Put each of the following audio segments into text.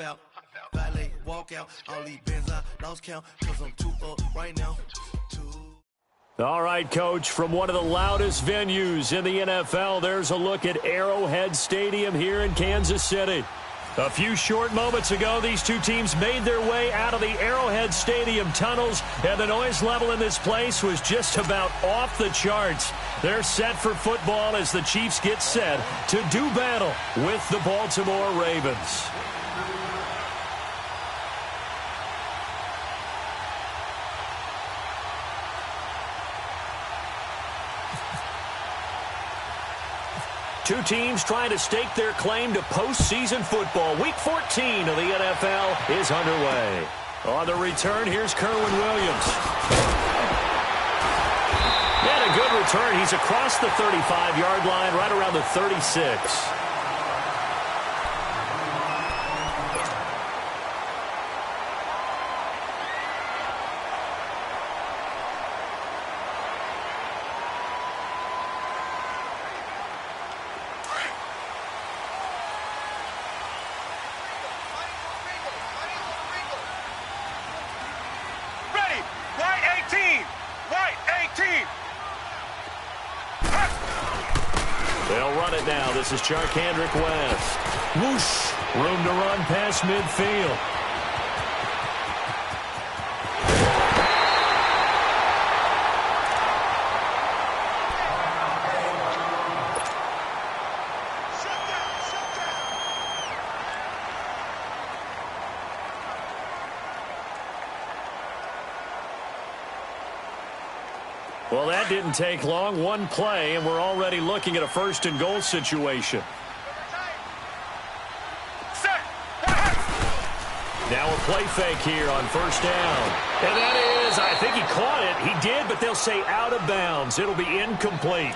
Out, valet, walk out, all these bins I lost count, cause I'm too up right now. All right, Coach, from one of the loudest venues in the NFL, there's a look at Arrowhead Stadium here in Kansas City. A few short moments ago, these two teams made their way out of the Arrowhead Stadium tunnels, and the noise level in this place was just about off the charts. They're set for football as the Chiefs get set to do battle with the Baltimore Ravens. Two teams trying to stake their claim to postseason football. Week 14 of the NFL is underway. On the return, here's Kerwin Williams. And a good return. He's across the 35-yard line, right around the 36. They'll run it now. This is Charkandrick West. Whoosh. Room to run past midfield. Well, that didn't take long. One play, and we're already looking at a first-and-goal situation. Now a play fake here on first down. And that is, I think he caught it. He did, but they'll say out of bounds. It'll be incomplete.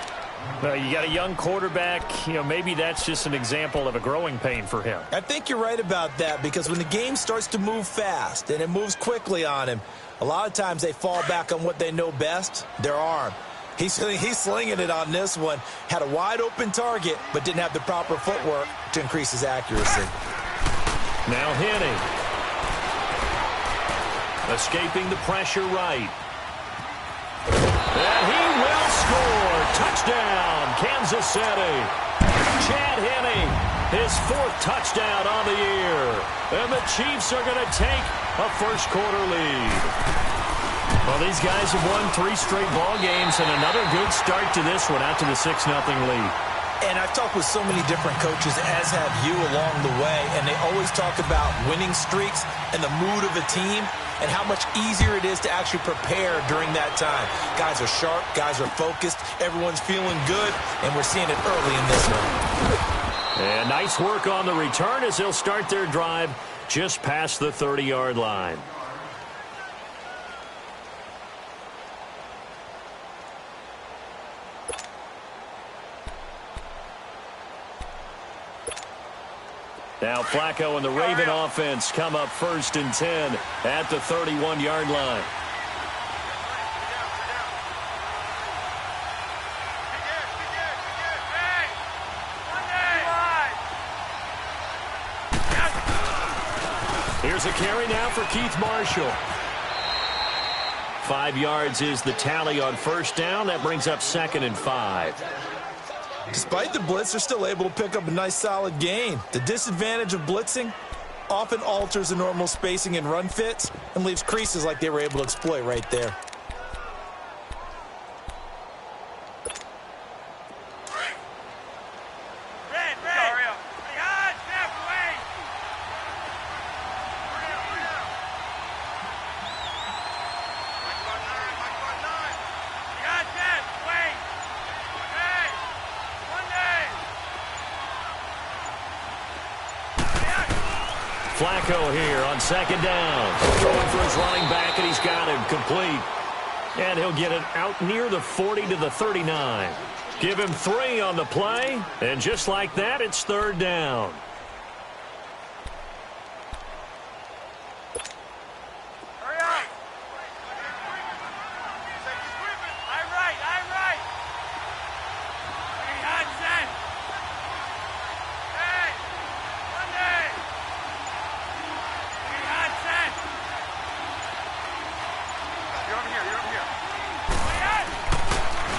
You got a young quarterback. Maybe that's just an example of a growing pain for him. I think you're right about that, because when the game starts to move fast and it moves quickly on him, a lot of times they fall back on what they know best, their arm. He's slinging it on this one. Had a wide-open target, but didn't have the proper footwork to increase his accuracy. Now Henning. Escaping the pressure right. And he will score. Touchdown, Kansas City. Chad Henne, his fourth touchdown on the year. And the Chiefs are going to take a first-quarter lead. Well, these guys have won 3 straight ball games, and another good start to this one out to the 6-0 lead. And I've talked with so many different coaches, as have you, along the way, and they always talk about winning streaks and the mood of a team and how much easier it is to actually prepare during that time. Guys are sharp, guys are focused, everyone's feeling good, and we're seeing it early in this one. And nice work on the return as they'll start their drive just past the 30-yard line. Now Flacco and the Raven offense come up 1st and 10 at the 31-yard line. Here's a carry now for Keith Marshall. 5 yards is the tally on first down. That brings up 2nd and 5. Despite the blitz, they're still able to pick up a nice, solid gain. The disadvantage of blitzing often alters the normal spacing and run fits and leaves creases like they were able to exploit right there. Flacco here on 2nd down. Throwing for his running back, and he's got him complete. And he'll get it out near the 40 to the 39. Give him 3 on the play, and just like that, it's 3rd down.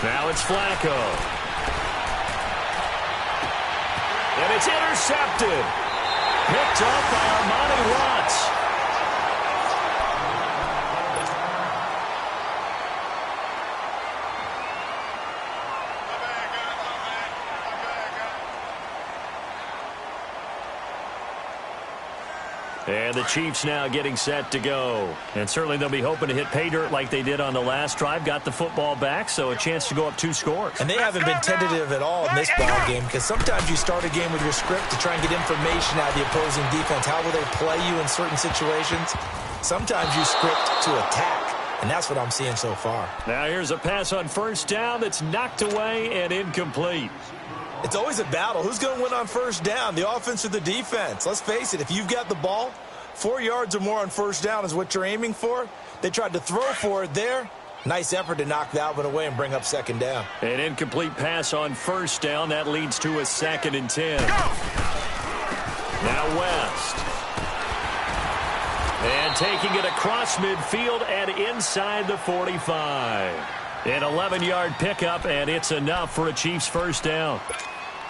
Now it's Flacco. And it's intercepted. Picked up by Armani Watts. And the Chiefs now getting set to go. And certainly they'll be hoping to hit pay dirt like they did on the last drive. Got the football back, so a chance to go up 2 scores. And they haven't been tentative at all in this ball game, because sometimes you start a game with your script to try and get information out of the opposing defense. How will they play you in certain situations? Sometimes you script to attack, and that's what I'm seeing so far. Now here's a pass on 1st down that's knocked away and incomplete. It's always a battle. Who's going to win on 1st down, the offense or the defense? Let's face it, if you've got the ball, 4 yards or more on 1st down is what you're aiming for. They tried to throw for it there. Nice effort to knock that one away and bring up 2nd down. An incomplete pass on 1st down. That leads to a 2nd and 10. Now West. And taking it across midfield and inside the 45. An 11-yard pickup, and it's enough for a Chiefs 1st down.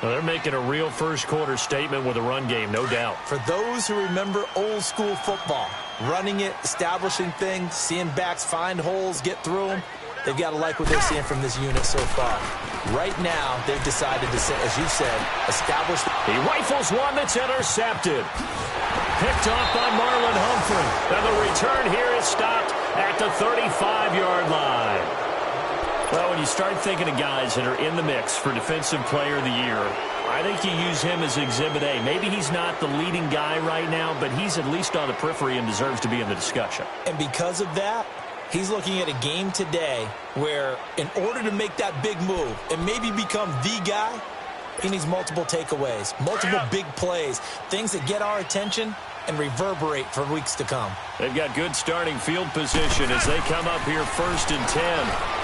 Well, they're making a real first-quarter statement with a run game, no doubt. For those who remember old-school football, running it, establishing things, seeing backs find holes, get through them, they've got to like what they're seeing from this unit so far. Right now, they've decided to, as you said, establish. He rifles one that's intercepted. Picked off by Marlon Humphrey. And the return here is stopped at the 35-yard line. Well, when you start thinking of guys that are in the mix for Defensive Player of the Year, I think you use him as Exhibit A. Maybe he's not the leading guy right now, but he's at least on the periphery and deserves to be in the discussion. And because of that, he's looking at a game today where in order to make that big move and maybe become the guy, he needs multiple takeaways, multiple big plays, things that get our attention and reverberate for weeks to come. They've got good starting field position as they come up here 1st and 10.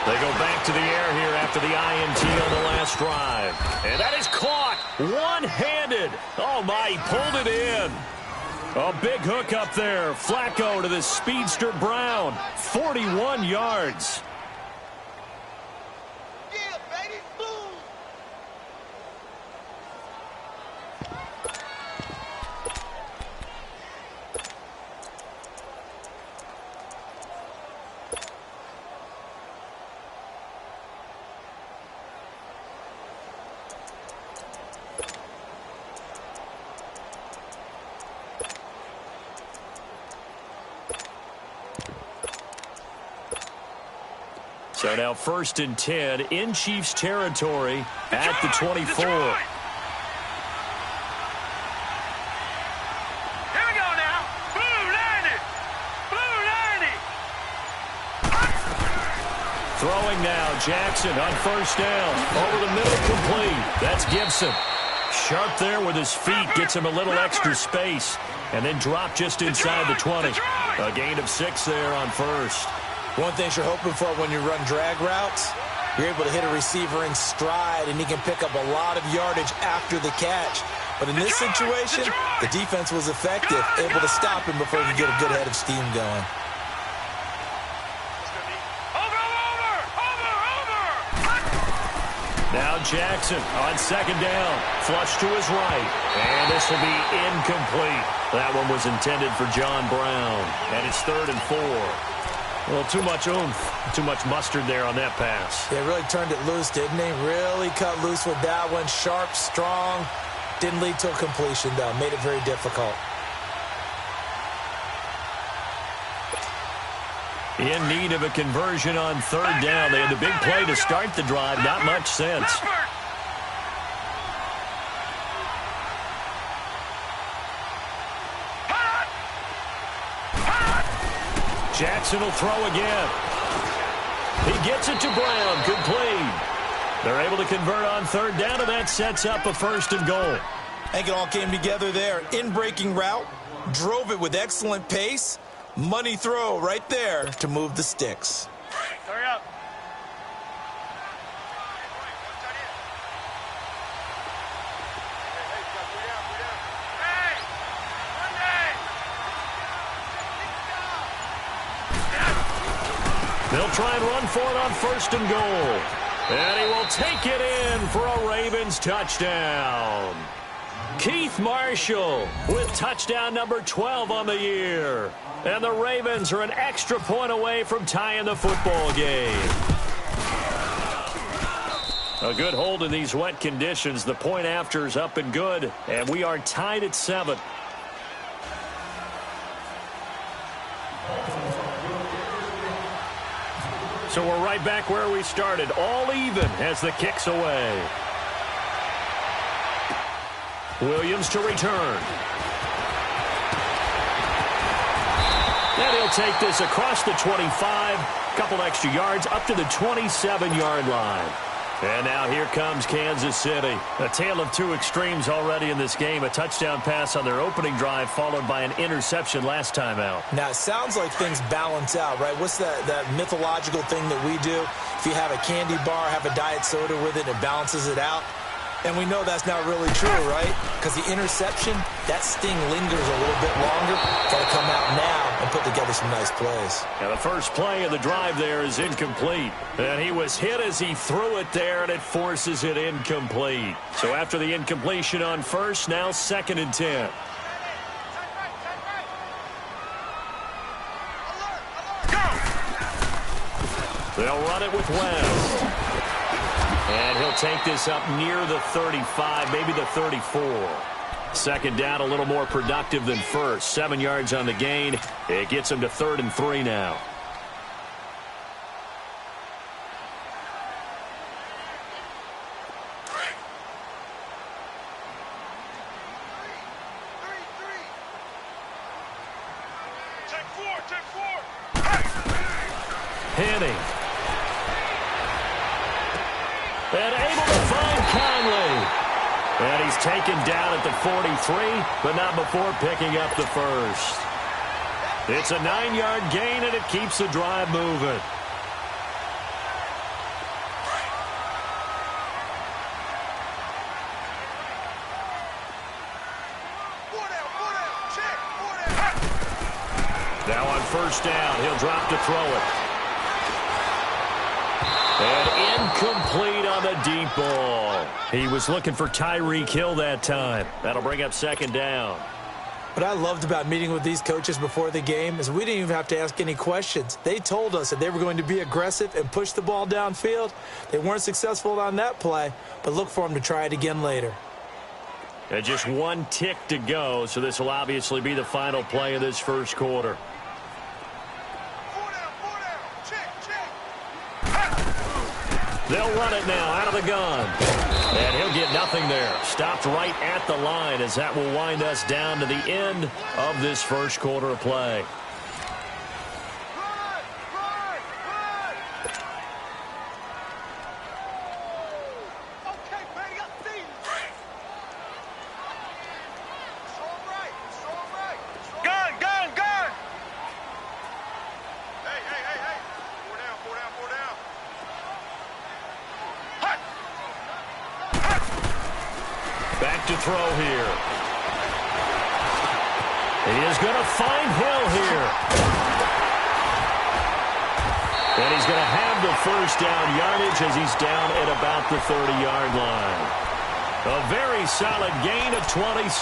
They go back to the air here after the INT on the last drive. And that is caught one-handed. Oh, my, he pulled it in. A big hook up there. Flacco to the speedster Brown. 41 yards. Yeah, baby, boom. So now 1st and 10 in Chiefs territory at the 24. Here we go now. Blue 90. Blue 90. Throwing now, Jackson on 1st down. Over the middle, complete. That's Gibson. Sharp there with his feet. Gets him a little extra space. And then drop just inside the 20. A gain of 6 there on 1st. One thing you're hoping for when you run drag routes, you're able to hit a receiver in stride, and he can pick up a lot of yardage after the catch. But in this situation, the defense was effective, able to stop him before he could get a good head of steam going. Now Jackson on 2nd down. Flush to his right. And this will be incomplete. That one was intended for John Brown. And it's 3rd and 4. Well, too much oomph, too much mustard there on that pass. They really turned it loose, didn't they? Really cut loose with that one. Sharp, strong. Didn't lead to a completion, though. Made it very difficult. In need of a conversion on 3rd down. They had the big play to start the drive. Not much sense. Jackson will throw again. He gets it to Brown. Complete. They're able to convert on third down, and that sets up a 1st and goal. I think it all came together there. In-breaking route, drove it with excellent pace. Money throw right there to move the sticks. Hurry up. They'll try and run for it on 1st and goal. And he will take it in for a Ravens touchdown. Keith Marshall with touchdown number 12 on the year. And the Ravens are an extra point away from tying the football game. A good hold in these wet conditions. The point after is up and good. And we are tied at 7. So we're right back where we started. All even as the kick's away. Williams to return. And he'll take this across the 25. Couple extra yards up to the 27-yard line. And now here comes Kansas City. A tale of two extremes already in this game. A touchdown pass on their opening drive followed by an interception last time out. Now, it sounds like things balance out, right? What's that mythological thing that we do? If you have a candy bar, have a diet soda with it, it balances it out. And we know that's not really true, right? Because the interception, that sting lingers a little bit longer. Got to come out now and put together some nice plays. Now the first play of the drive there is incomplete. And he was hit as he threw it there, and it forces it incomplete. So after the incompletion on first, now 2nd and 10. They'll run it with West. And he'll take this up near the 35, maybe the 34. 2nd down, a little more productive than first. 7 yards on the gain. It gets him to 3rd and 3 now. Henning. And able to find Conley. And he's taken down at the 43, but not before picking up the first. It's a 9-yard gain, and it keeps the drive moving. Now on 1st down, he'll drop to throw it. And incomplete on the deep ball. He was looking for Tyreek Hill that time. That'll bring up 2nd down. What I loved about meeting with these coaches before the game is we didn't even have to ask any questions. They told us that they were going to be aggressive and push the ball downfield. They weren't successful on that play, but look for them to try it again later. And just 1 tick to go, so this will obviously be the final play of this first quarter. They'll run it now out of the gun. And he'll get nothing there. Stopped right at the line as that will wind us down to the end of this first quarter of play. Back to throw here. He is going to find Hill here. And he's going to have the first down yardage as he's down at about the 30-yard line. A very solid gain of 27.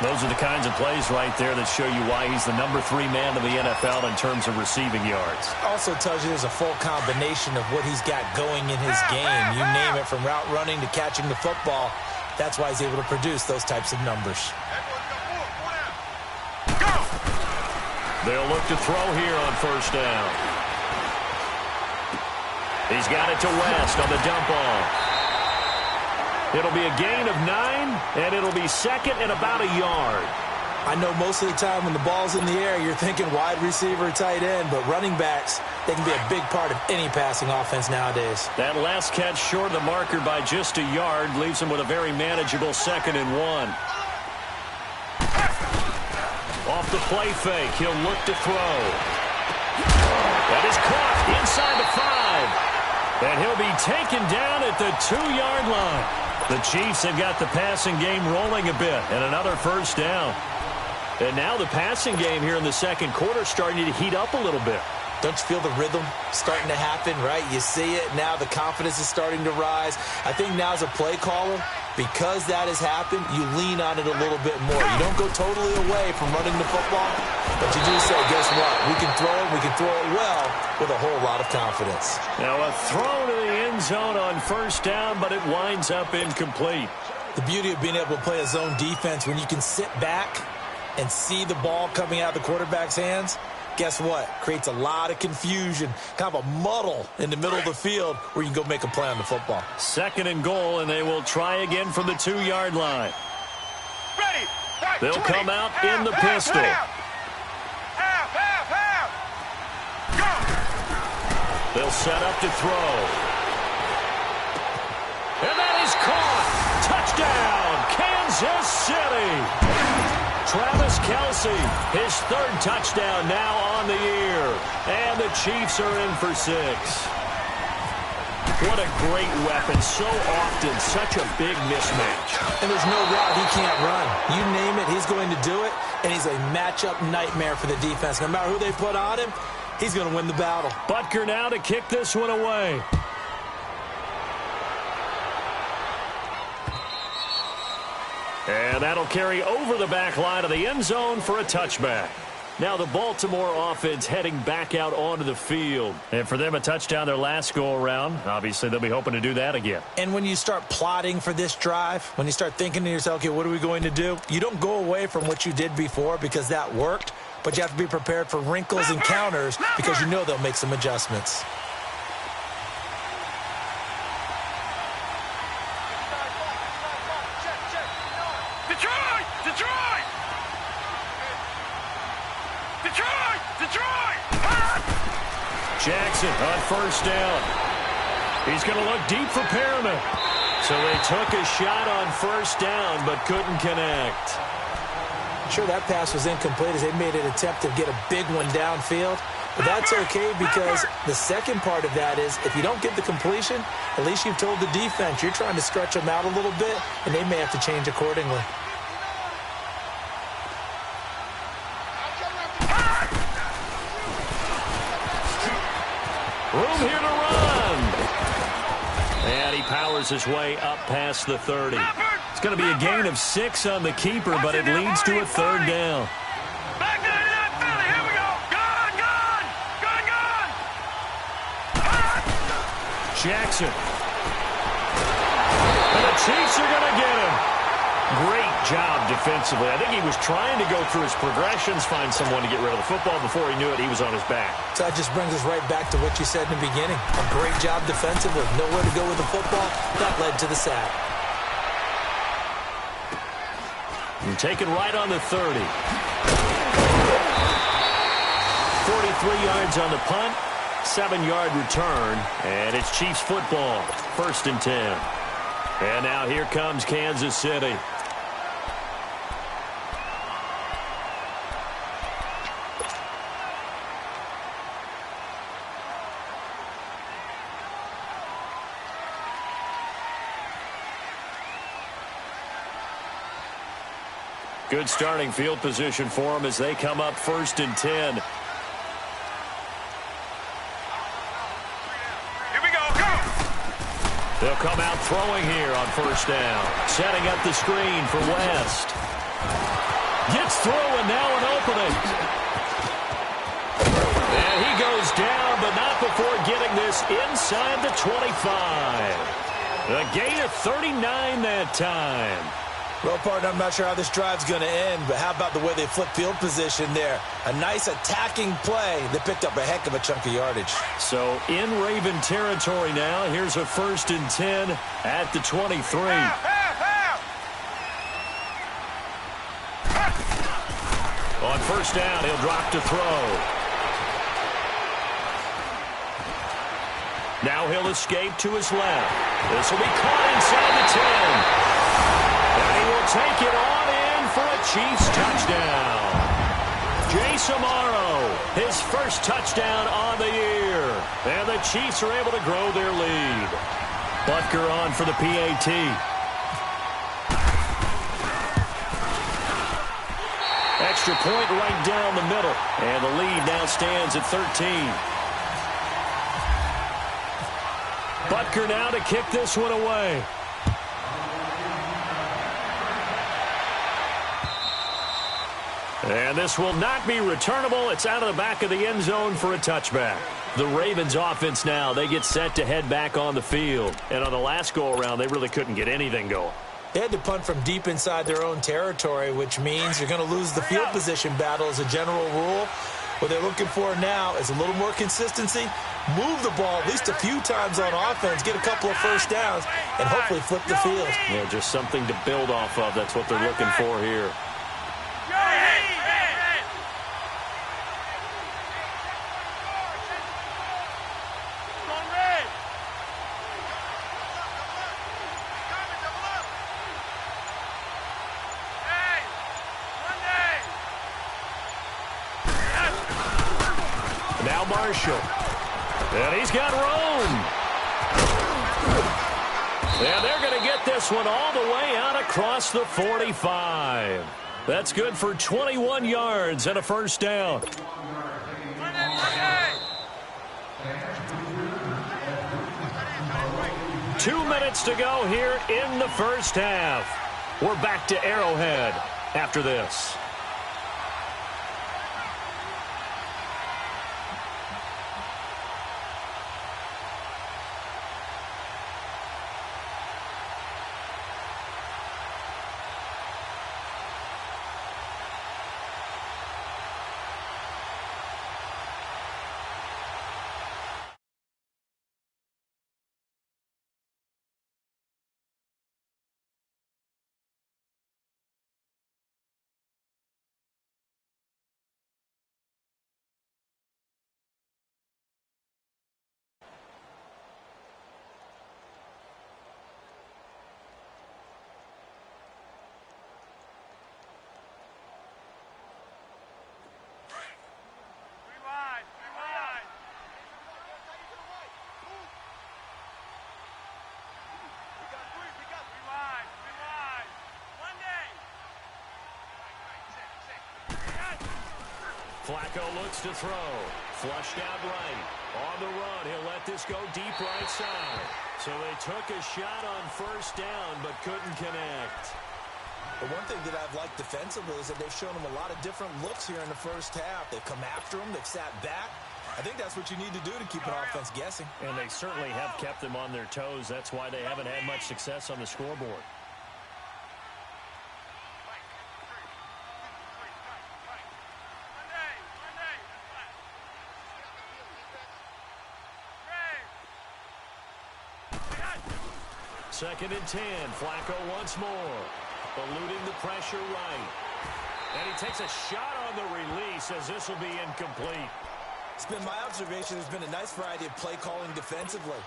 Those are the kinds of plays right there that show you why he's the number 3 man in the NFL in terms of receiving yards. Also tells you there's a full combination of what he's got going in his game. You name it, from route running to catching the football. That's why he's able to produce those types of numbers. They'll look to throw here on 1st down. He's got it to West on the dump off. It'll be a gain of 9, and it'll be 2nd and about a yard. I know most of the time when the ball's in the air, you're thinking wide receiver, tight end, but running backs, they can be a big part of any passing offense nowadays. That last catch short of the marker by just a yard leaves him with a very manageable 2nd and 1. Off the play fake, he'll look to throw. That is caught inside the 5. And he'll be taken down at the 2-yard line. The Chiefs have got the passing game rolling a bit, and another first down. And now the passing game here in the second quarter starting to heat up a little bit. Don't you feel the rhythm starting to happen, right? You see it now. The confidence is starting to rise. I think now as a play caller, because that has happened, you lean on it a little bit more. You don't go totally away from running the football, but you do say, guess what? We can throw it. We can throw it well with a whole lot of confidence. Now a throw to the end zone on first down, but it winds up incomplete. The beauty of being able to play a zone defense when you can sit back and see the ball coming out of the quarterback's hands, guess what? Creates a lot of confusion, kind of a muddle in the middle of the field where you can go make a play on the football. 2nd and goal, and they will try again from the 2-yard line. Ready. They'll 20, come out in the pistol. Half. Go. They'll set up to throw. And that is caught. Touchdown, Kansas City. Travis Kelce, his 3rd touchdown now on the year. And the Chiefs are in for 6. What a great weapon. So often, such a big mismatch. And there's no route he can't run. You name it, he's going to do it. And he's a matchup nightmare for the defense. No matter who they put on him, he's going to win the battle. Butker now to kick this one away. And that'll carry over the back line of the end zone for a touchback. Now the Baltimore offense heading back out onto the field. And for them, a touchdown their last go-around. Obviously, they'll be hoping to do that again. And when you start plotting for this drive, when you start thinking to yourself, okay, what are we going to do? You don't go away from what you did before because that worked, but you have to be prepared for wrinkles and counters because you know they'll make some adjustments. Jackson on first down. He's going to look deep for Perriman. So they took a shot on first down but couldn't connect. Sure, that pass was incomplete as they made an attempt to get a big one downfield. But that's okay because the second part of that is if you don't get the completion, at least you've told the defense you're trying to stretch them out a little bit, and they may have to change accordingly. Room here to run. And he powers his way up past the 30. It's going to be a gain of 6 on the keeper, but it leads to a 3rd down. Back to that Philly. Here we go. Gun. Jackson. And the Chiefs are going to get him. Great job defensively. I think he was trying to go through his progressions, find someone to get rid of the football. Before he knew it, he was on his back. So that just brings us right back to what you said in the beginning. A great job defensively. Nowhere to go with the football. That led to the sack. And taken right on the 30. 43 yards on the punt. 7-yard return. And it's Chiefs football. 1st and 10. And now here comes Kansas City. Good starting field position for them as they come up 1st and 10. Here we go. Go. They'll come out throwing here on first down. Setting up the screen for West. Gets through and now an opening. And he goes down, but not before getting this inside the 25. A gain of 39 that time. Well, partner, I'm not sure how this drive's going to end, but how about the way they flip field position there? A nice attacking play that picked up a heck of a chunk of yardage. So in Raven territory now. Here's a 1st and 10 at the 23. On first down, he'll drop to throw. Now he'll escape to his left. This will be caught inside the 10. And he will take it on in for a Chiefs touchdown. Jace Amaro, his first touchdown on the year. And the Chiefs are able to grow their lead. Butker on for the PAT. Extra point right down the middle. And the lead now stands at 13. Butker now to kick this one away. And this will not be returnable. It's out of the back of the end zone for a touchback. The Ravens offense now, they get set to head back on the field. And on the last go-around, they really couldn't get anything going. They had to punt from deep inside their own territory, which means you're going to lose the field position battle as a general rule. What they're looking for now is a little more consistency, move the ball at least a few times on offense, get a couple of first downs, and hopefully flip the field. Yeah, just something to build off of. That's what they're looking for here. Now Marshall. And he's got room. And they're going to get this one all the way out across the 45. That's good for 21 yards and a first down. 2 minutes to go here in the first half. We're back to Arrowhead after this. Flacco looks to throw. Flushed out right. On the run, he'll let this go deep right side. So they took a shot on first down, but couldn't connect. The one thing that I've liked defensively is that they've shown them a lot of different looks here in the first half. They've come after them. They've sat back. I think that's what you need to do to keep an offense guessing. And they certainly have kept them on their toes. That's why they haven't had much success on the scoreboard. Second and 10. Flacco once more. Eluding the pressure right. And he takes a shot on the release as this will be incomplete. It's been my observation there's been a nice variety of play calling defensively.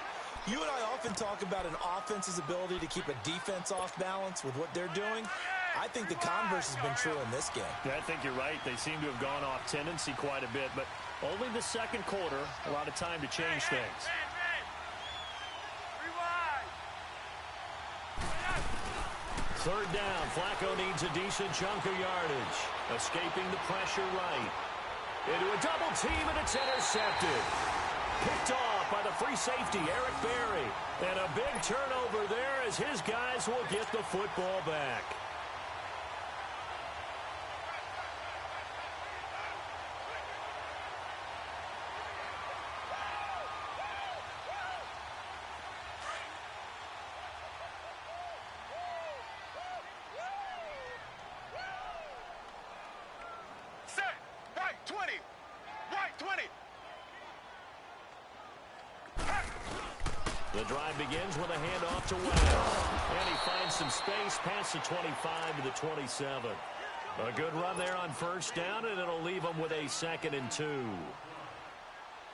You and I often talk about an offense's ability to keep a defense off balance with what they're doing. I think the converse has been true in this game. Yeah, I think you're right. They seem to have gone off tendency quite a bit, but only the second quarter, a lot of time to change things. Third down, Flacco needs a decent chunk of yardage. Escaping the pressure right. Into a double team, and it's intercepted. Picked off by the free safety, Eric Berry. And a big turnover there as his guys will get the football back. The drive begins with a handoff to West. And he finds some space past the 25 to the 27. A good run there on first down, and it'll leave them with a 2nd and 2.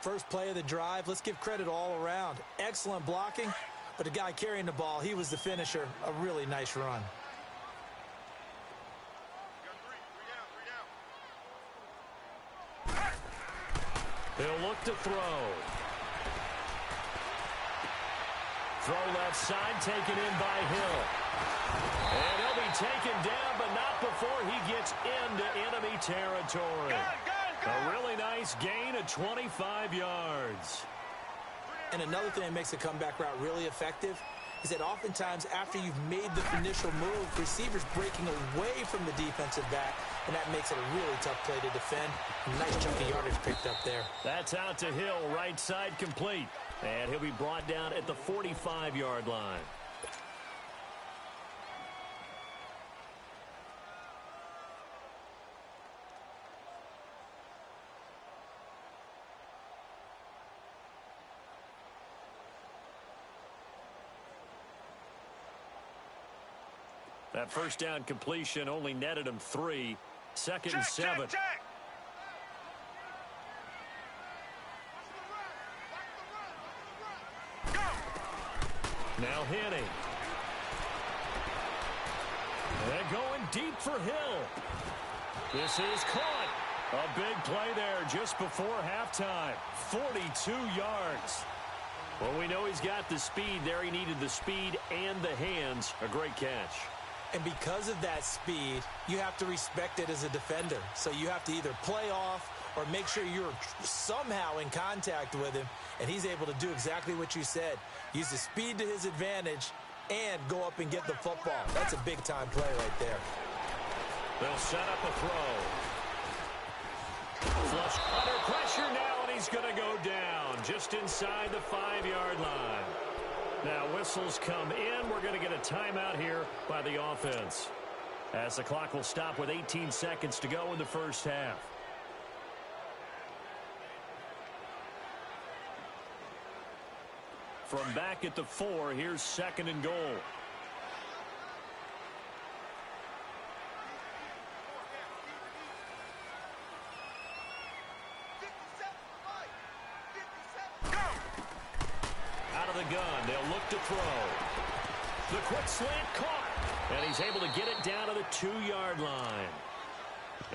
First play of the drive, let's give credit all around. Excellent blocking, but the guy carrying the ball, he was the finisher. A really nice run. He'll look to throw. Throw left side, taken in by Hill. And he'll be taken down, but not before he gets into enemy territory. A really nice gain of 25 yards. And another thing that makes a comeback route really effective is that oftentimes after you've made the initial move, receivers breaking away from the defensive back, and that makes it a really tough play to defend. A nice chunk of yardage picked up there. That's out to Hill, right side complete. And he'll be brought down at the 45-yard line. That first down completion only netted him 3. 2nd and 7. Check. Now Henning. And going deep for Hill. This is caught. A big play there just before halftime. 42 yards. Well, we know he's got the speed there. He needed the speed and the hands. A great catch. And because of that speed, you have to respect it as a defender. So you have to either play off or make sure you're somehow in contact with him, and he's able to do exactly what you said. Use the speed to his advantage and go up and get the football. That's a big-time play right there. They'll set up a throw. Flush under pressure now, and he's going to go down just inside the 5-yard line. Now whistles come in. We're going to get a timeout here by the offense, as the clock will stop with 18 seconds to go in the first half. From back at the 4, here's 2nd and goal. Out of the gun, they'll look to throw. The quick slant caught, and he's able to get it down to the 2-yard line.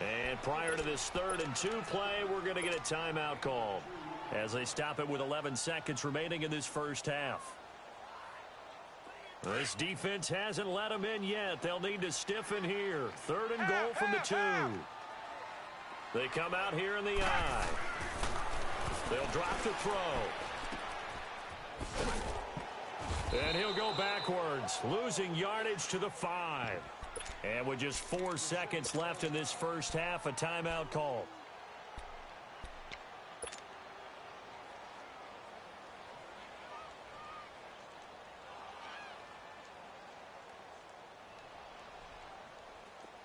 And prior to this 3rd and 2 play, we're going to get a timeout called as they stop it with 11 seconds remaining in this first half. This defense hasn't let them in yet. They'll need to stiffen here. 3rd and goal from the 2. They come out here in the I. They'll drop the throw. And he'll go backwards, losing yardage to the 5. And with just 4 seconds left in this first half, a timeout call.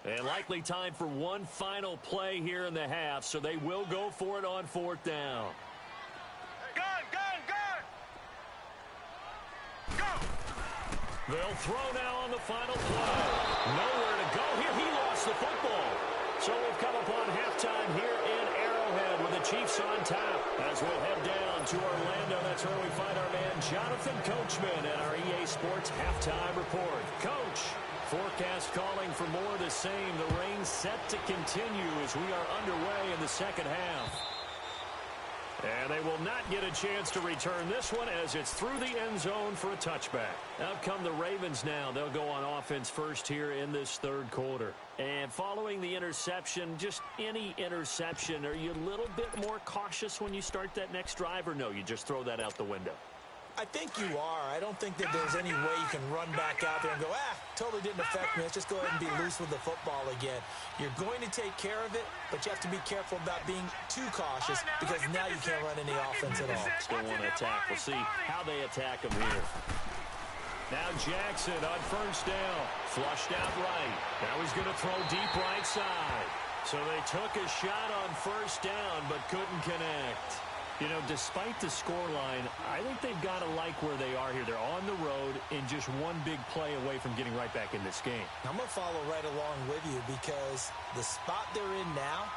And likely time for one final play here in the half, so they will go for it on 4th down. They'll throw now on the final play. Nowhere to go here. He lost the football. So we've come upon halftime here in Arrowhead with the Chiefs on top. As we'll head down to Orlando, that's where we find our man Jonathan Coachman and our EA Sports halftime report. Coach, forecast calling for more of the same. The rain set to continue as we are underway in the second half. And they will not get a chance to return this one as it's through the end zone for a touchback. Out come the Ravens now. They'll go on offense first here in this 3rd quarter. And following the interception, just any interception, are you a little bit more cautious when you start that next drive, or no, you just throw that out the window? I think you are. I don't think that there's any way you can run back out there and go, totally didn't affect me. Let's just go ahead and be loose with the football again. You're going to take care of it, but you have to be careful about being too cautious because now you can't run any offense at all. Still want to attack. We'll see how they attack him here. Now Jackson on first down. Flushed out right. Now he's going to throw deep right side. So they took a shot on first down but couldn't connect. You know, despite the scoreline, I think they've got to like where they are here. They're on the road and just one big play away from getting right back in this game. I'm going to follow right along with you because the spot they're in now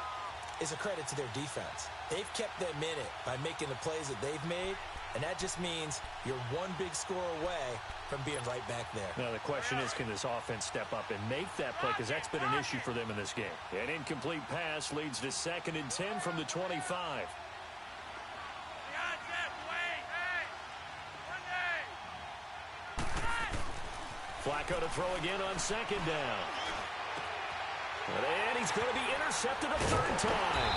is a credit to their defense. They've kept them in it by making the plays that they've made, and that just means you're one big score away from being right back there. Now, the question is, can this offense step up and make that play? Because that's been an issue for them in this game. An incomplete pass leads to 2nd and 10 from the 25. Flacco to throw again on 2nd down. And he's going to be intercepted a 3rd time.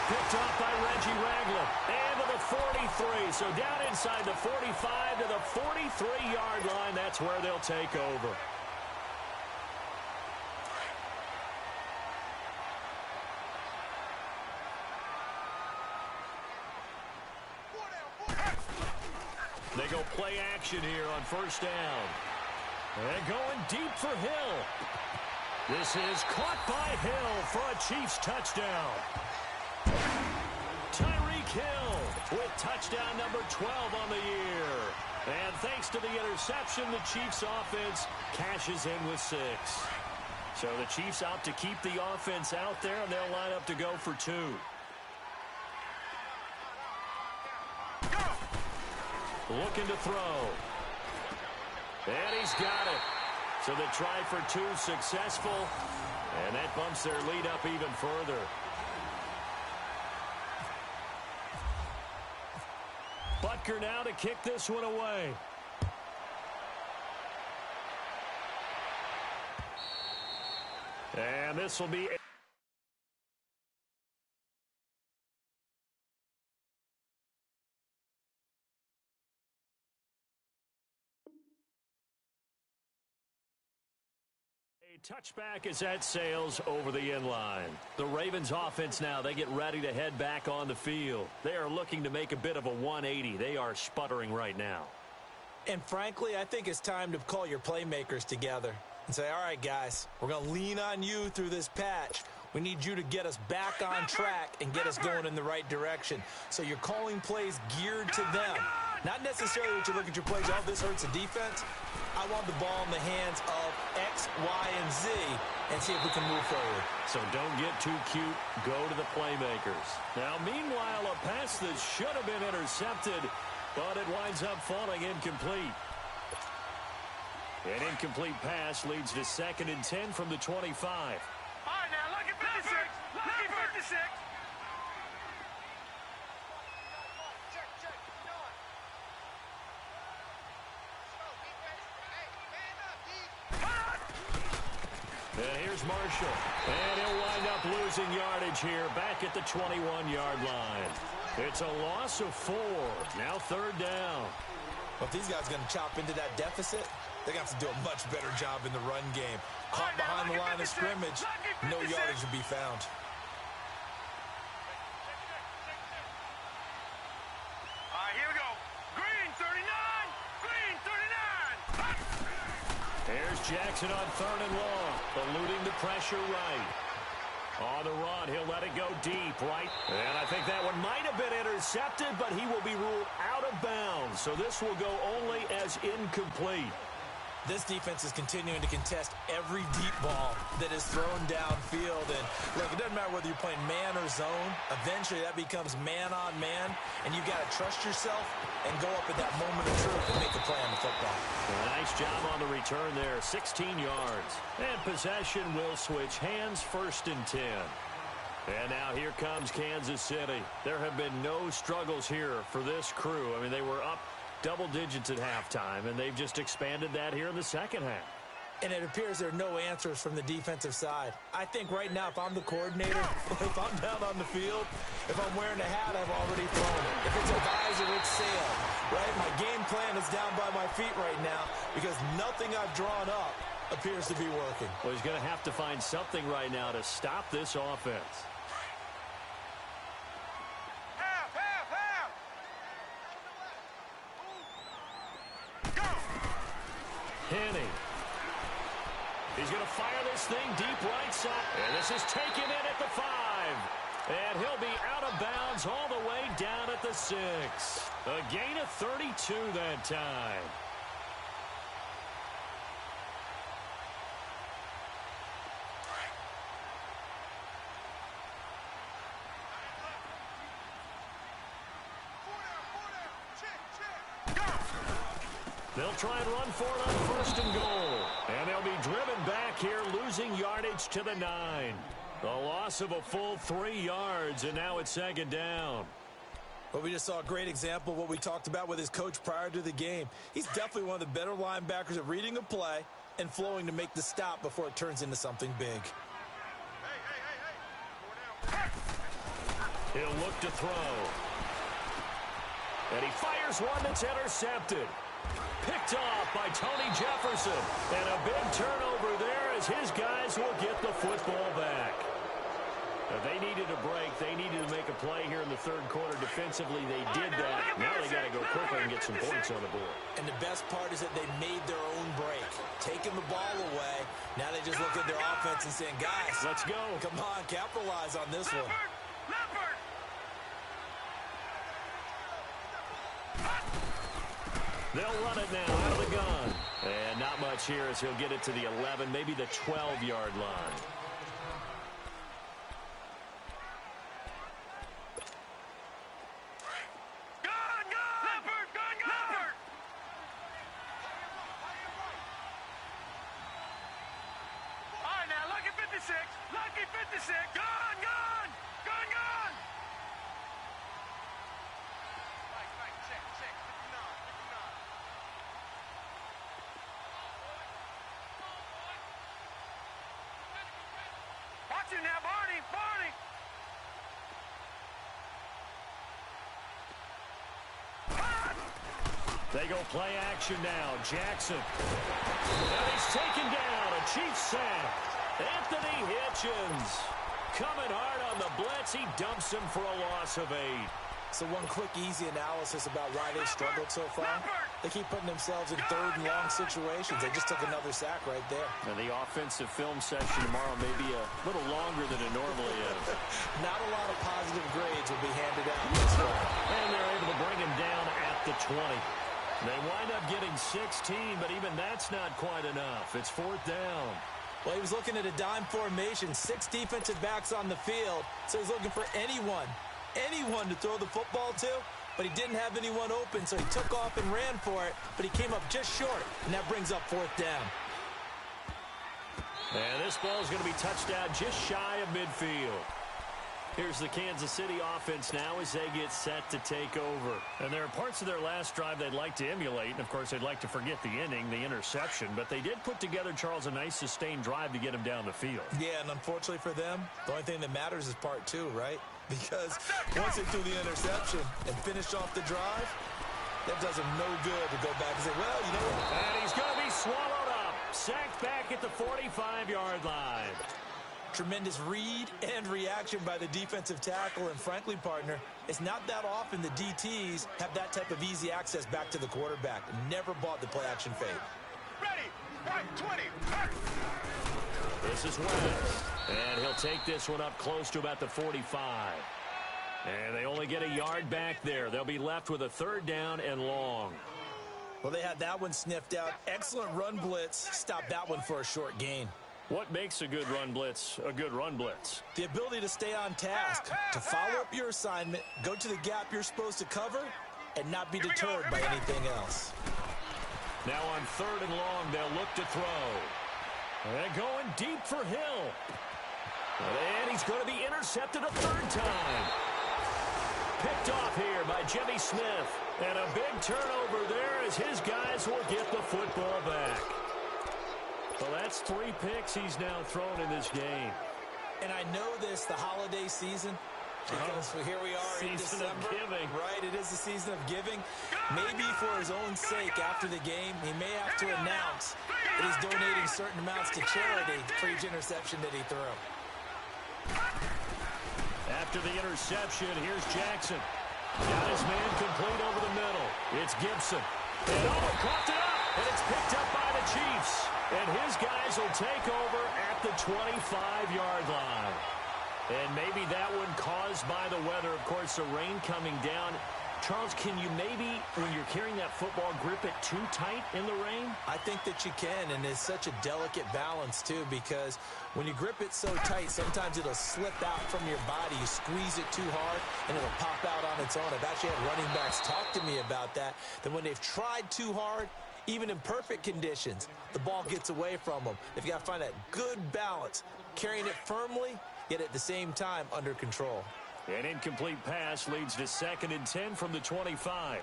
Picked off by Reggie Ragland. And to the 43. So down inside the 45 to the 43-yard line. That's where they'll take over. They go play action here on 1st down. And going deep for Hill. This is caught by Hill for a Chiefs touchdown. Tyreek Hill with touchdown number 12 on the year. And thanks to the interception, the Chiefs offense cashes in with 6. So the Chiefs opt to keep the offense out there, and they'll line up to go for 2. Looking to throw. And he's got it. So the try for 2 successful. And that bumps their lead up even further. Butker now to kick this one away. And this will be... touchback as that sails over the end line. The Ravens offense now, they get ready to head back on the field. They are looking to make a bit of a 180. They are sputtering right now. And frankly, I think it's time to call your playmakers together and say, all right, guys, we're going to lean on you through this patch. We need you to get us back on track and get us going in the right direction. So you're calling plays geared to them. Not necessarily that you look at your plays, oh, this hurts the defense. I want the ball in the hands of X, Y, and Z and see if we can move forward. So don't get too cute. Go to the playmakers. Now, meanwhile, a pass that should have been intercepted, but it winds up falling incomplete. An incomplete pass leads to 2nd and 10 from the 25. All right, now, look at 56. Look at 56. And here's Marshall. And he'll wind up losing yardage here back at the 21-yard line. It's a loss of 4. Now 3rd down. Well, if these guys are going to chop into that deficit, they're going to have to do a much better job in the run game. Caught behind the line of scrimmage, no yardage to be found. All right, here we go. Green, 39. Green, 39. There's Jackson on 3rd and long, eluding the pressure right. On the run, he'll let it go deep, right? And I think that one might have been intercepted, but he will be ruled out of bounds. So this will go only as incomplete. This defense is continuing to contest every deep ball that is thrown downfield. And look, it doesn't matter whether you're playing man or zone. Eventually, that becomes man on man, and you've got to trust yourself and go up at that moment of truth and make a play on the football. Nice job on the return there, 16 yards. And possession will switch hands, 1st and 10. And now here comes Kansas City. There have been no struggles here for this crew. I mean, they were up double digits at halftime, and they've just expanded that here in the 2nd half. And it appears there are no answers from the defensive side. I think right now, if I'm the coordinator, if I'm down on the field, if I'm wearing a hat, I've already thrown it. If it's a visor, it's sailed, right? My game plan is down by my feet right now because nothing I've drawn up appears to be working. Well, he's going to have to find something right now to stop this offense. Henning. He's going to fire this thing deep right side. And this is taken in at the 5. And he'll be out of bounds all the way down at the 6. A gain of 32 that time. They'll try and run for it on 1st and goal. And they'll be driven back here, losing yardage to the 9. A loss of a full 3 yards, and now it's 2nd down. Well, we just saw a great example of what we talked about with his coach prior to the game. He's definitely one of the better linebackers at reading a play and flowing to make the stop before it turns into something big. He'll look to throw. And he fires one that's intercepted. Picked off by Tony Jefferson. And a big turnover there as his guys will get the football back. Now, they needed a break. They needed to make a play here in the 3rd quarter. Defensively, they did that. Now they got to go quickly and get some points on the board. And the best part is that they made their own break. Taking the ball away. Now they just look at their offense and saying, guys, let's go. Come on, capitalize on this one. They'll run it now out of the gun. And not much here as he'll get it to the 11, maybe the 12-yard line. Lucky 56, gone! Right, check, 59. Watch it now, Barney! They go play action now. Jackson. And he's taken down. A Chiefs sack. Anthony Hitchens coming hard on the blitz. He dumps him for a loss of 8. So one quick, easy analysis about why they struggled so far. They keep putting themselves in 3rd and long situations. They just took another sack right there. And the offensive film session tomorrow may be a little longer than it normally is. Not a lot of positive grades will be handed out this way. And they're able to bring him down at the 20. They wind up getting 16, but even that's not quite enough. It's 4th down. Well, he was looking at a dime formation, 6 defensive backs on the field, so he's looking for anyone to throw the football to, but he didn't have anyone open, so he took off and ran for it, but he came up just short, and that brings up 4th down. And this ball is going to be touched out just shy of midfield. Here's the Kansas City offense now as they get set to take over. And there are parts of their last drive they'd like to emulate. And, of course, they'd like to forget the inning, the interception. But they did put together, Charles, a nice sustained drive to get him down the field. Yeah, and unfortunately for them, the only thing that matters is part 2, right? Because once they threw the interception and finished off the drive, that does them no good to go back and say, well, you know what? And he's going to be swallowed up. Sacked back at the 45-yard line. Tremendous read and reaction by the defensive tackle, and frankly, partner, it's not that often the DTs have that type of easy access back to the quarterback. Never bought the play-action fake. Ready, right, 20, This is West, and he'll take this one up close to about the 45. And they only get a yard back there. They'll be left with a 3rd down and long. Well, they had that one sniffed out. Excellent run blitz. Stopped that one for a short gain. What makes a good run blitz a good run blitz? The ability to stay on task, to follow up your assignment, go to the gap you're supposed to cover, and not be deterred by anything else. Now on 3rd and long, they'll look to throw. And going deep for Hill. And he's going to be intercepted a 3rd time. Picked off here by Jimmy Smith. And a big turnover there as his guys will get the football back. Well, that's 3 picks he's now thrown in this game. And I know this, the holiday season, because here we are in December. Season of giving. Right, it is the season of giving. Maybe for his own sake after the game, he may have to announce that he's donating certain amounts to charity for each interception that he threw. After the interception, here's Jackson. Got his man complete over the middle. It's Gibson. And coughed it up, and it's picked up by the Chiefs. And his guys will take over at the 25-yard line. And maybe that one caused by the weather. Of course, the rain coming down. Charles, can you maybe, when you're carrying that football, grip it too tight in the rain? I think that you can, and it's such a delicate balance, too, because when you grip it so tight, sometimes it'll slip out from your body. You squeeze it too hard, and it'll pop out on its own. I've actually had running backs talk to me about that when they've tried too hard, even in perfect conditions, the ball gets away from them. They've got to find that good balance, carrying it firmly, yet at the same time under control. An incomplete pass leads to 2nd and 10 from the 25.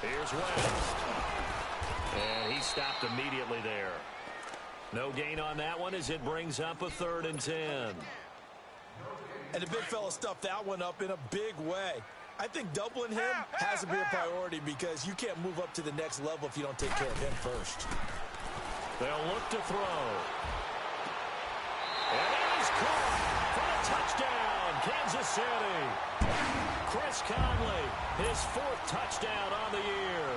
Here's West. And he stopped immediately there. No gain on that one as it brings up a 3rd and 10. And the big fella stuffed that one up in a big way. I think doubling him has to be a priority because you can't move up to the next level if you don't take care of him first. They'll look to throw. And he's caught for the touchdown, Kansas City. Chris Conley, his 4th touchdown on the year.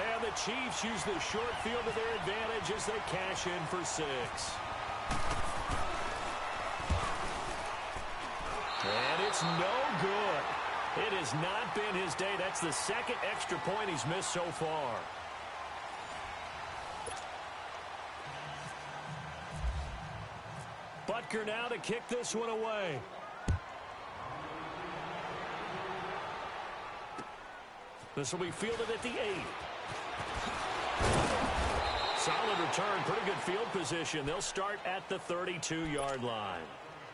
And the Chiefs use the short field to their advantage as they cash in for 6. And it's no good. It has not been his day. That's the 2nd extra point he's missed so far. Butker now to kick this one away. This will be fielded at the 8. Solid return, pretty good field position. They'll start at the 32-yard line.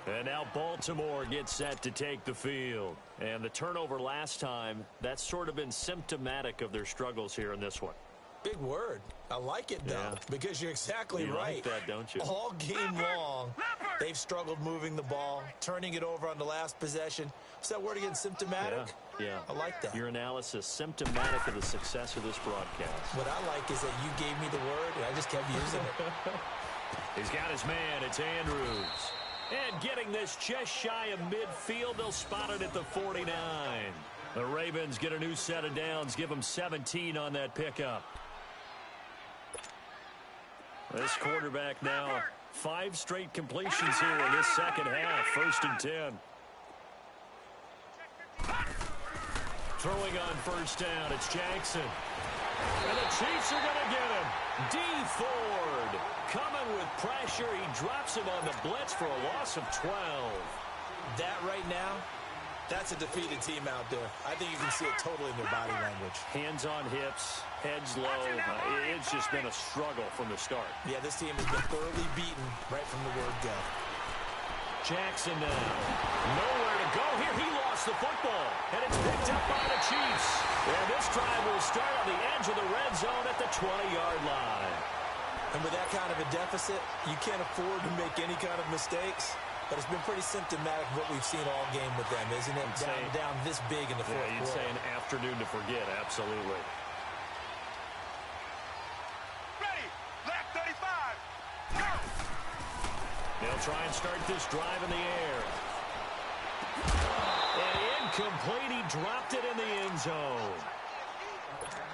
And now Baltimore gets set to take the field. And the turnover last time, that's sort of been symptomatic of their struggles here in this one. Big word. I like it, though, because you're exactly right. You like that, don't you? All game long, they've struggled moving the ball, turning it over on the last possession. What's that word again, symptomatic? Yeah. I like that. Your analysis, symptomatic of the success of this broadcast. What I like is that you gave me the word, and I just kept using it. He's got his man. It's Andrews. And getting this just shy of midfield, they'll spot it at the 49. The Ravens get a new set of downs, give them 17 on that pickup. This quarterback now, 5 straight completions here in this second half. 1st and 10. Throwing on 1st down, it's Jackson. And the Chiefs are going to get him. Dee Ford coming with pressure. He drops him on the blitz for a loss of 12. That right now, that's a defeated team out there. I think you can see it totally in their body language. Hands on hips, heads low. It's just been a struggle from the start. Yeah, this team has been thoroughly beaten right from the word go. Jackson now. Nowhere to go here. He lost the football. And it's picked up by the Chiefs. And this drive will start on the edge of the red zone at the 20-yard line. And with that kind of a deficit, you can't afford to make any kind of mistakes. But it's been pretty symptomatic of what we've seen all game with them, isn't it? Down this big in the fourth quarter. You'd say an afternoon to forget, absolutely. Ready, left 35, go! They'll try and start this drive in the air. And incomplete, he dropped it in the end zone.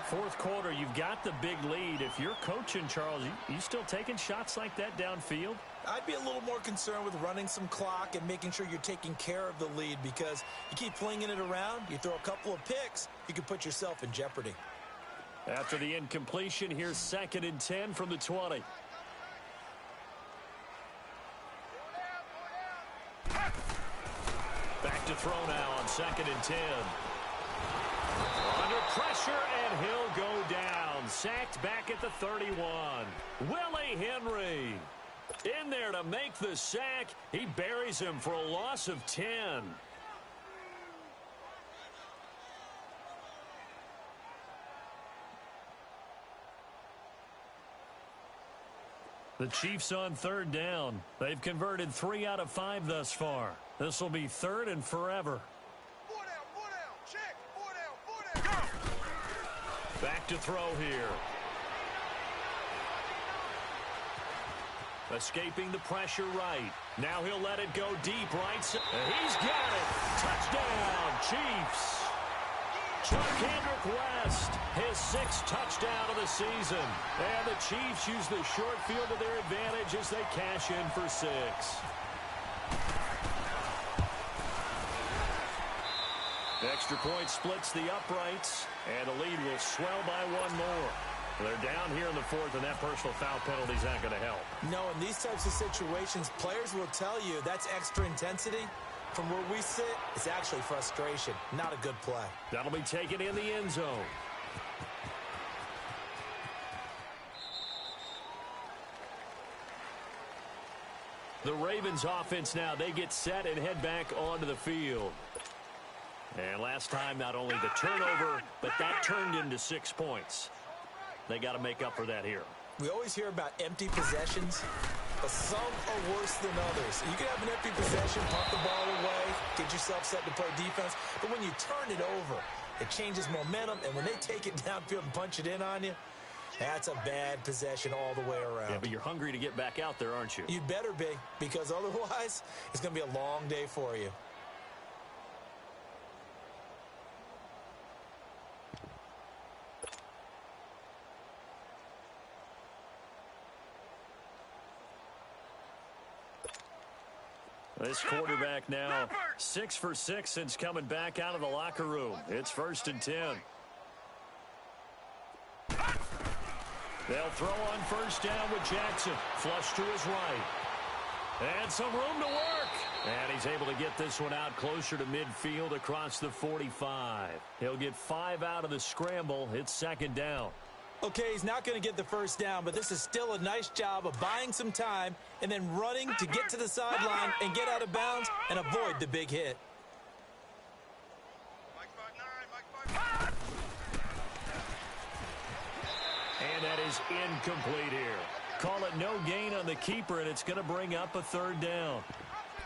4th quarter, you've got the big lead. If you're coaching, Charles, you still taking shots like that downfield? I'd be a little more concerned with running some clock and making sure you're taking care of the lead because you keep flinging it around, you throw a couple of picks, you can put yourself in jeopardy. After the incompletion, here's 2nd and 10 from the 20. Back to throw now on 2nd and 10. Under pressure, and he'll go down. Sacked back at the 31. Willie Henry in there to make the sack. He buries him for a loss of 10. The Chiefs on 3rd down. They've converted 3 out of 5 thus far. This will be 3rd and forever. 4 down, check, 4 down, go! Back to throw here. Escaping the pressure right. Now he'll let it go deep right. He's got it. Touchdown, Chiefs. Charcandrick West, his 6th touchdown of the season. And the Chiefs use the short field to their advantage as they cash in for 6. Extra point splits the uprights, and the lead will swell by one more. They're down here in the fourth, and that personal foul penalty is not going to help. No, in these types of situations, players will tell you that's extra intensity. From where we sit, it's actually frustration, not a good play. That'll be taken in the end zone. The Ravens offense now, they get set and head back onto the field. And last time, not only the turnover, but that turned into 6 points. They got to make up for that here. We always hear about empty possessions, but some are worse than others. You can have an empty possession, pump the ball away, get yourself set to play defense, but when you turn it over, it changes momentum, and when they take it downfield and punch it in on you, that's a bad possession all the way around. Yeah, but you're hungry to get back out there, aren't you? You better be, because otherwise, it's going to be a long day for you. This quarterback now 6 for 6 since coming back out of the locker room. It's 1st and 10. They'll throw on 1st down with Jackson. Flush to his right. And some room to work. And he's able to get this one out closer to midfield across the 45. He'll get 5 out of the scramble. It's 2nd down. Okay, he's not going to get the 1st down, but this is still a nice job of buying some time and then running to get to the sideline and get out of bounds and avoid the big hit. And that is incomplete here. Call it no gain on the keeper, and it's going to bring up a 3rd down.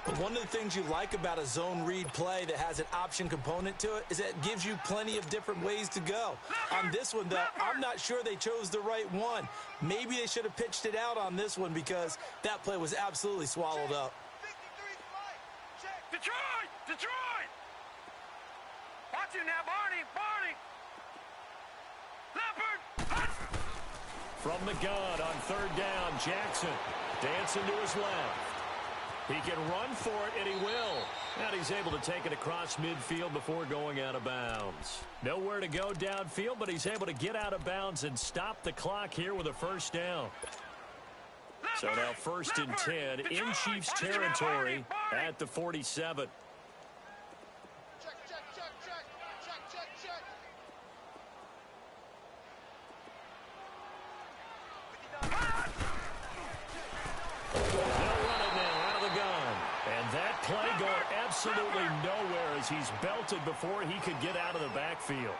But one of the things you like about a zone read play that has an option component to it is that it gives you plenty of different ways to go. On this one, though, I'm not sure they chose the right one. Maybe they should have pitched it out on this one because that play was absolutely swallowed up. Detroit! Detroit! Watch it now, Barney! Barney! Leopard! From the gun on 3rd down, Jackson dancing to his left. He can run for it, and he will. And he's able to take it across midfield before going out of bounds. Nowhere to go downfield, but he's able to get out of bounds and stop the clock here with a 1st down. So now 1st and 10 in Chiefs territory at the 47. Play going absolutely nowhere as he's belted before he could get out of the backfield.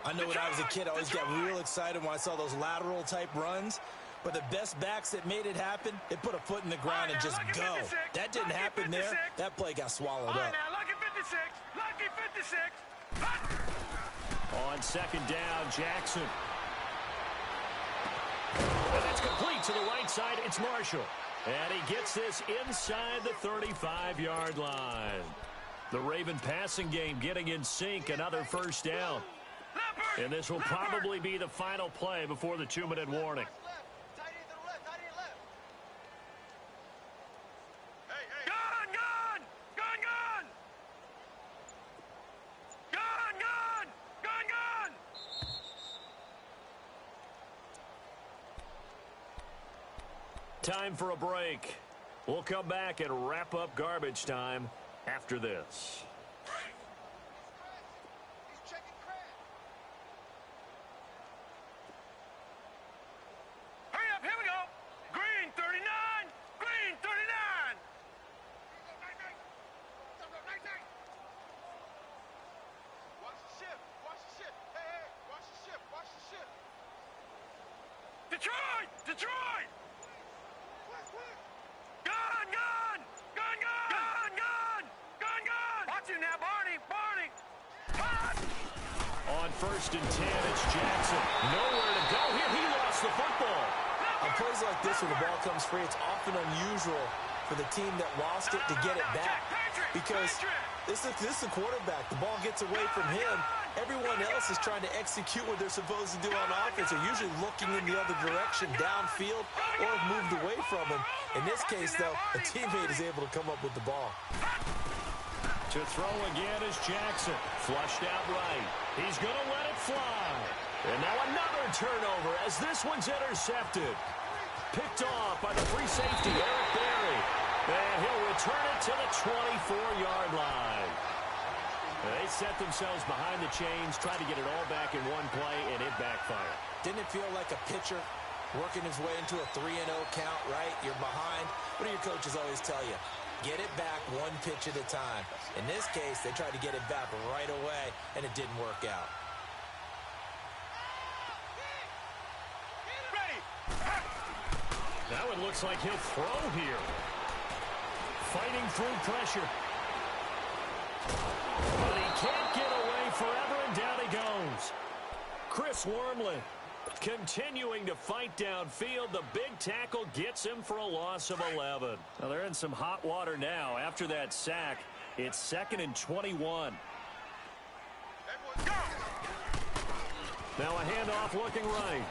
I know when I was a kid, I always got real excited when I saw those lateral type runs. But the best backs that made it happen, they put a foot in the ground and just go. That didn't happen there. That play got swallowed up. Lucky 56. Lucky 56. On 2nd down, Jackson. And that's complete to the right side. It's Marshall. And he gets this inside the 35-yard line. The Raven passing game getting in sync. Another 1st down. And this will probably be the final play before the 2-minute warning. Gun, gun! Gun, gun! Gun, gun! Gun, gun! Time for a break. We'll come back and wrap up garbage time after this. Hurry up, here we go! Green 39! Green 39! Watch the ship! Watch the ship! Hey, watch the ship! Watch the ship! Detroit! Detroit! Gun, gun! Gun, gun! Gun, gun! Gun, gun! Watch it now, Barney! Barney! On 1st and 10, it's Jackson. Nowhere to go here. He lost the football. On plays like this, when the ball comes free, it's often unusual for the team that lost it to get it back. Because this is the quarterback. The ball gets away from him. Everyone else is trying to execute what they're supposed to do on offense. They're usually looking in the other direction, downfield, or have moved away from him. In this case, though, a teammate is able to come up with the ball. To throw again is Jackson. Flushed out right. He's going to let it fly. And now another turnover as this one's intercepted. Picked off by the free safety, Eric Berry. And he'll return it to the 24-yard line. They set themselves behind the chains, tried to get it all back in one play, and it backfired. Didn't it feel like a pitcher working his way into a 3-0 count, right? You're behind. What do your coaches always tell you? Get it back one pitch at a time. In this case, they tried to get it back right away, and it didn't work out. Now it looks like he'll throw here. Fighting through pressure. But he can't get away forever, and down he goes. Chris Wormley continuing to fight downfield. The big tackle gets him for a loss of 11. Now they're in some hot water now. After that sack, it's 2nd and 21. Now a handoff looking right.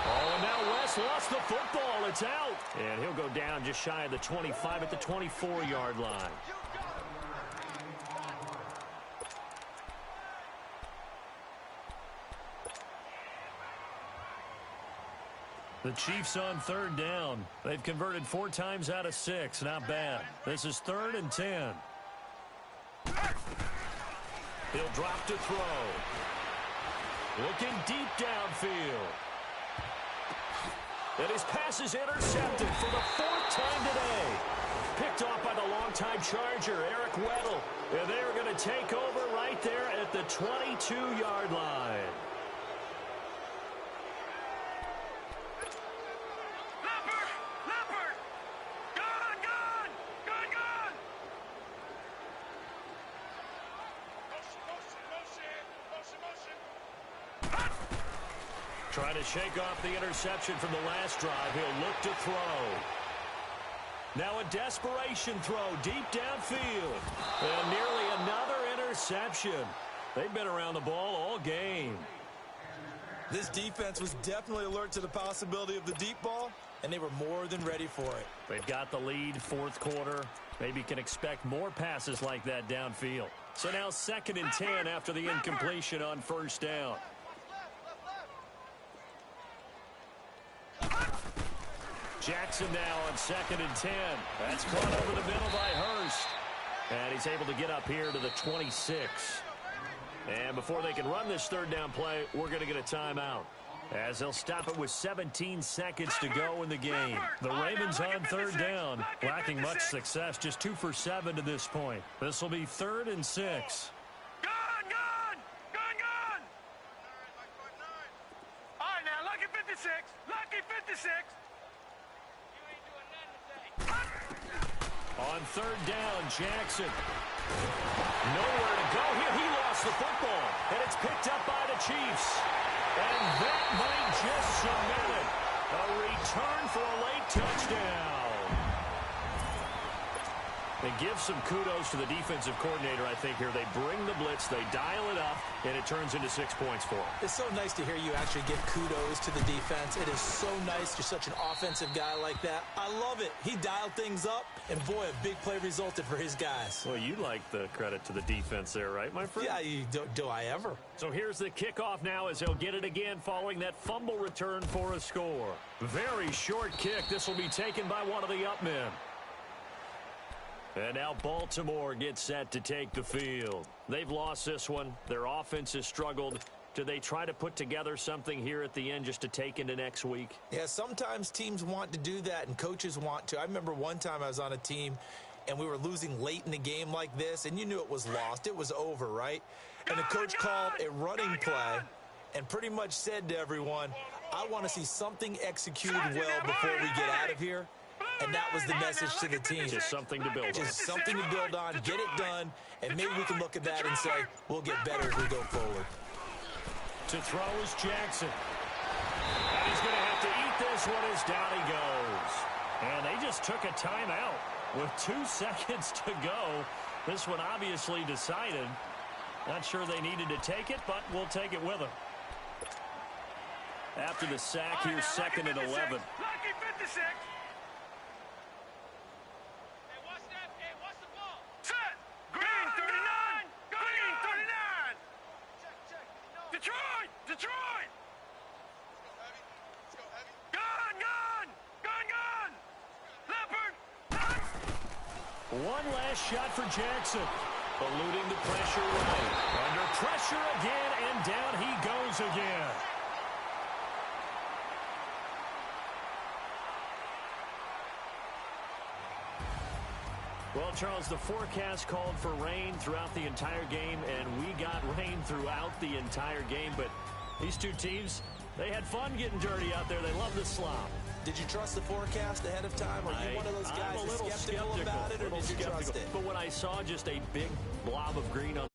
Oh, and now West lost the football. It's out. And he'll go down just shy of the 25 at the 24-yard line. The Chiefs on 3rd down. They've converted 4 times out of 6. Not bad. This is 3rd and 10. He'll drop to throw. Looking deep downfield. And his pass is intercepted for the 4th time today. Picked off by the longtime Charger, Eric Weddle. And they're going to take over right there at the 22-yard line. Trying to shake off the interception from the last drive. He'll look to throw. Now a desperation throw deep downfield. And nearly another interception. They've been around the ball all game. This defense was definitely alert to the possibility of the deep ball, and they were more than ready for it. They've got the lead, 4th quarter. Maybe can expect more passes like that downfield. So now 2nd and 10 after the incompletion on 1st down. Jackson now on 2nd and 10. That's caught over the middle by Hurst. And he's able to get up here to the 26. And before they can run this 3rd down play, we're going to get a timeout, as they'll stop it with 17 seconds to go in the game. The Ravens on 3rd down, lacking much success, just 2 for 7 to this point. This will be 3rd and 6. Gun! All right, now, lucky 56. Lucky 56. On 3rd down, Jackson. Nowhere to go here. He lost the football, and it's picked up by the Chiefs. And that might just cement it. A return for a late touchdown. They give some kudos to the defensive coordinator, I think, here. They bring the blitz, they dial it up, and it turns into 6 points for them. It's so nice to hear you actually give kudos to the defense. It is so nice. You're such an offensive guy like that. I love it. He dialed things up, and boy, a big play resulted for his guys. Well, you like the credit to the defense there, right, my friend? Yeah, do I ever? So here's the kickoff now as he'll get it again following that fumble return for a score. Very short kick. This will be taken by one of the up men. And now Baltimore gets set to take the field. They've lost this one. Their offense has struggled. Do they try to put together something here at the end just to take into next week? Yeah, sometimes teams want to do that and coaches want to. I remember one time I was on a team and we were losing late in the game like this, and you knew it was lost. It was over, right? And the coach called a running play and pretty much said to everyone, I want to see something executed well before we get out of here. And that was the message to the team. Just something to build on. Just something to build on, get it done, and maybe we can look at that and say, we'll get better as we go forward. To throw is Jackson. And he's going to have to eat this one as down he goes. And they just took a timeout with 2 seconds to go. This one obviously decided. Not sure they needed to take it, but we'll take it with them. After the sack, here's 2nd and 11. Lucky 56. One last shot for Jackson. Eluding the pressure right. Under pressure again, and down he goes again. Well, Charles, the forecast called for rain throughout the entire game, and we got rain throughout the entire game. But these two teams, they had fun getting dirty out there. They love the slop. Did you trust the forecast ahead of time? Are you one of those guys I'm a little skeptical about it, or did you trust it? But when I saw just a big blob of green on